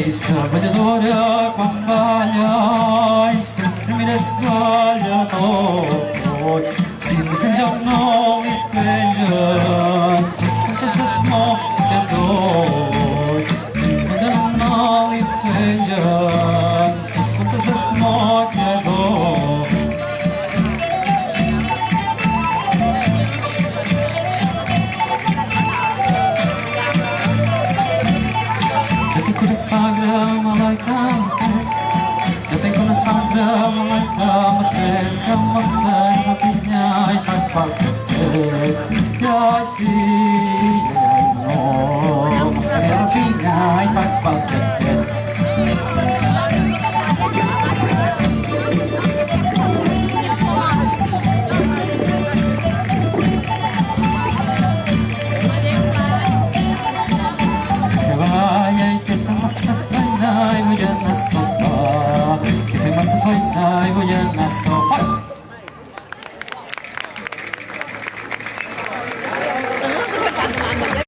Salvadora quambaglia, sempre mi rasguaglia toi, si mette giorno il peggio, si sconta sta smocca toi, si mette giorno il peggio, si sconta sta smocca toi. Sagra malaika mates, yo tengo una sagra malaika mates, kamasay matinya ipagpagkates, yay si no, masay matinya ipagpagkates. Masafay na, voy a la sopa.